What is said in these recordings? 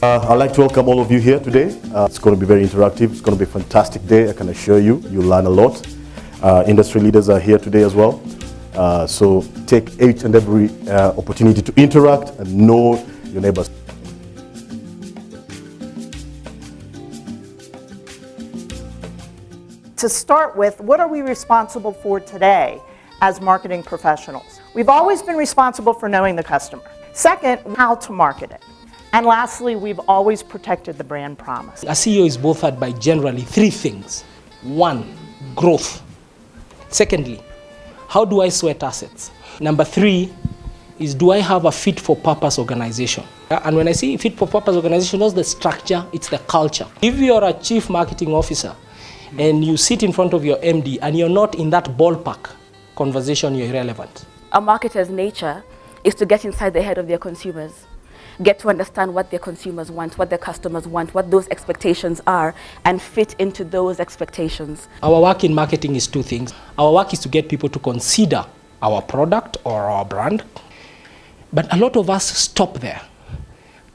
I'd like to welcome all of you here today. It's going to be very interactive. It's going to be a fantastic day, I can assure you. You'll learn a lot. Industry leaders are here today as well. So take each and every opportunity to interact and know your neighbors. To start with, what are we responsible for today as marketing professionals? We've always been responsible for knowing the customer. Second, how to market it. And lastly, we've always protected the brand promise. A CEO is bothered by generally three things. One, growth. Secondly, how do I sweat assets? Number three is, do I have a fit-for-purpose organization? And when I say fit-for-purpose organization, not the structure, it's the culture. If you're a chief marketing officer and you sit in front of your MD and you're not in that ballpark conversation, you're irrelevant. A marketer's nature is to get inside the head of their consumers, get to understand what their consumers want, what their customers want, what those expectations are, and fit into those expectations. Our work in marketing is two things. Our work is to get people to consider our product or our brand, but a lot of us stop there.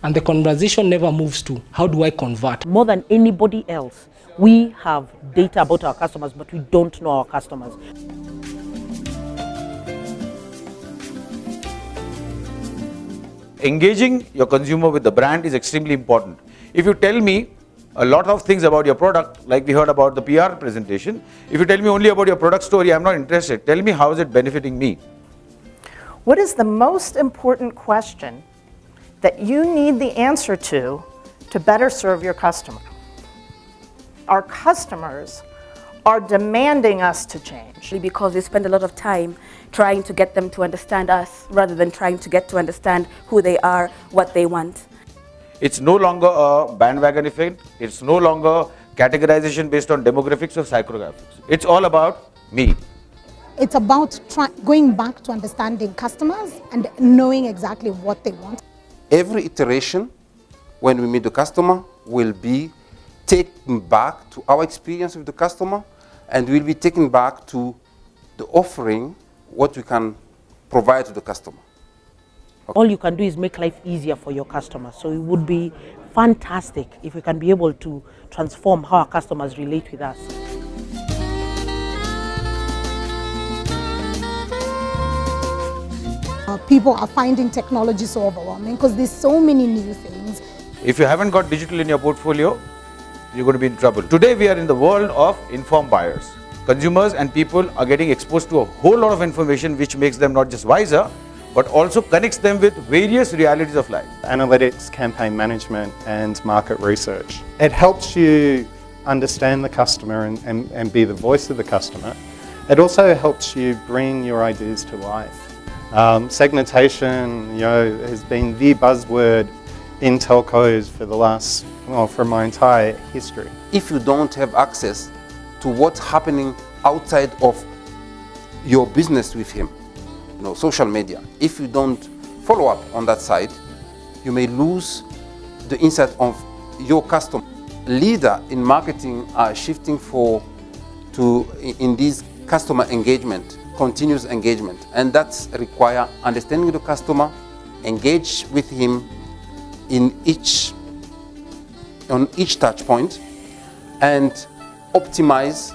And the conversation never moves to, how do I convert? More than anybody else, we have data about our customers, but we don't know our customers. Engaging your consumer with the brand is extremely important. If you tell me a lot of things about your product, like we heard about the PR presentation, if you tell me only about your product story, I'm not interested. Tell me, how is it benefiting me? What is the most important question that you need the answer to better serve your customer? Our customers are demanding us to change. Because we spend a lot of time trying to get them to understand us rather than trying to get to understand who they are, what they want. It's no longer a bandwagon effect. It's no longer categorization based on demographics or psychographics. It's all about me. It's about going back to understanding customers and knowing exactly what they want. Every iteration, when we meet the customer, will be taken back to our experience with the customer, and will be taken back to the offering, what we can provide to the customer. Okay. All you can do is make life easier for your customers. So it would be fantastic if we can be able to transform how our customers relate with us. People are finding technology so overwhelming because there's so many new things. If you haven't got digital in your portfolio, you're going to be in trouble. Today we are in the world of informed buyers. Consumers and people are getting exposed to a whole lot of information which makes them not just wiser, but also connects them with various realities of life. Analytics, campaign management and market research. It helps you understand the customer and be the voice of the customer. It also helps you bring your ideas to life. Segmentation, has been the buzzword in telcos for the last, for my entire history. If you don't have access to what's happening outside of your business with him, social media, if you don't follow up on that side, you may lose the insight of your customer. Leader in marketing are shifting in this customer engagement, continuous engagement, and that's require understanding the customer, engage with him on each touch point, and optimize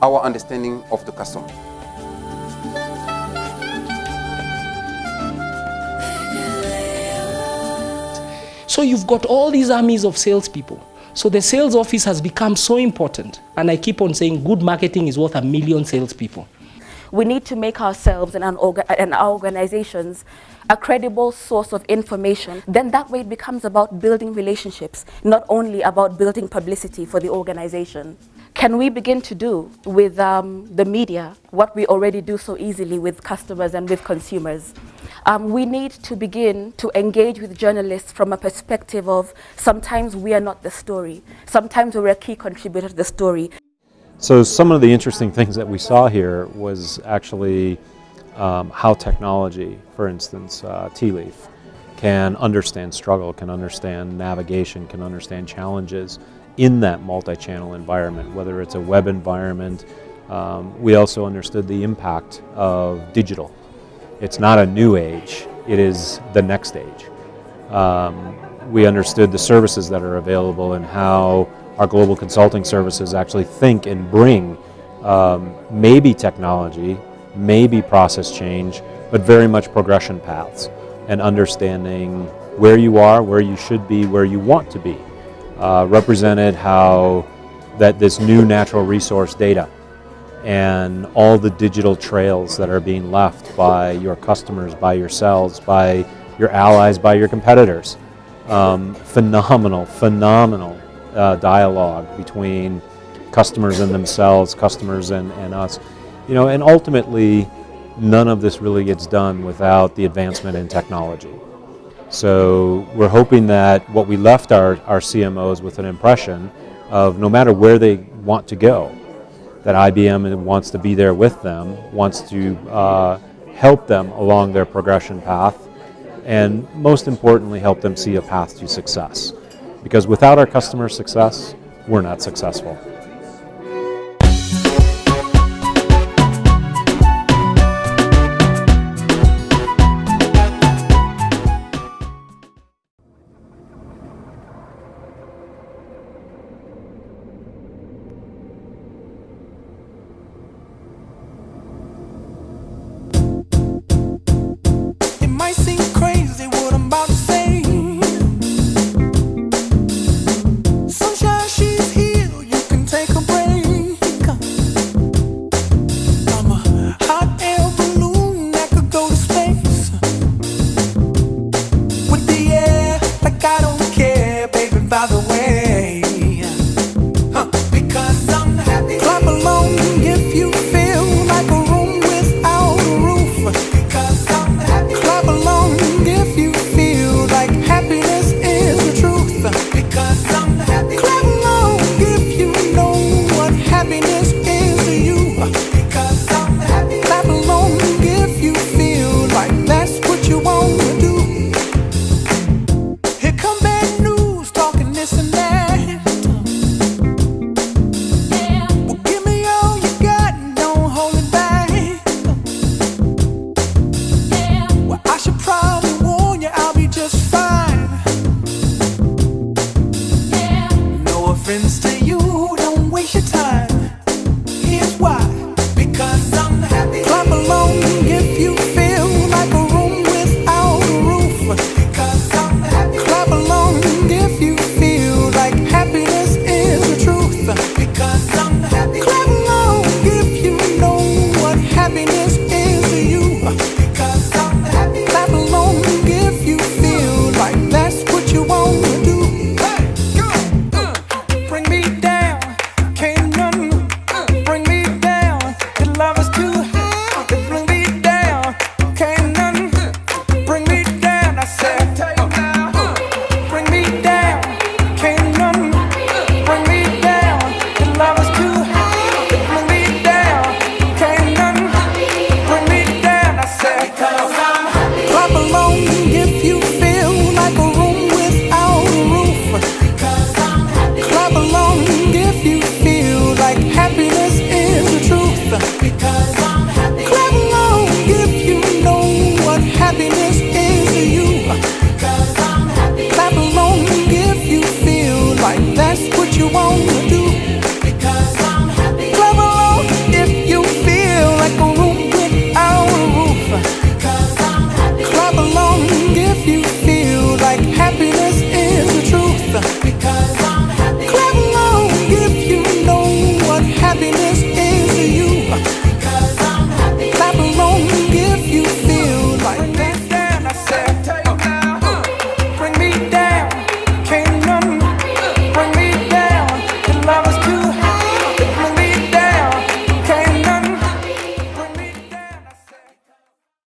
our understanding of the customer. So you've got all these armies of salespeople. So the sales office has become so important. And I keep on saying good marketing is worth 1 million salespeople. We need to make ourselves and our organizations a credible source of information. Then that way it becomes about building relationships, not only about building publicity for the organization. Can we begin to do with the media what we already do so easily with customers and with consumers? We need to begin to engage with journalists from a perspective of sometimes we are not the story. Sometimes we're a key contributor to the story. So some of the interesting things that we saw here was actually how technology, for instance, Tea Leaf, can understand struggle, can understand navigation, can understand challenges in that multi-channel environment, whether it's a web environment. We also understood the impact of digital. It's not a new age, it is the next age. we understood the services that are available and how our global consulting services actually think and bring maybe technology, maybe process change, but very much progression paths and understanding where you are, where you should be, where you want to be. Represented how that this new natural resource data and all the digital trails that are being left by your customers, by yourselves, by your allies, by your competitors. Phenomenal dialogue between customers and themselves, customers and us. You know, and ultimately, none of this really gets done without the advancement in technology. So we're hoping that what we left our CMOs with an impression of no matter where they want to go, that IBM wants to be there with them, wants to help them along their progression path, and most importantly, help them see a path to success. Because without our customer success, we're not successful.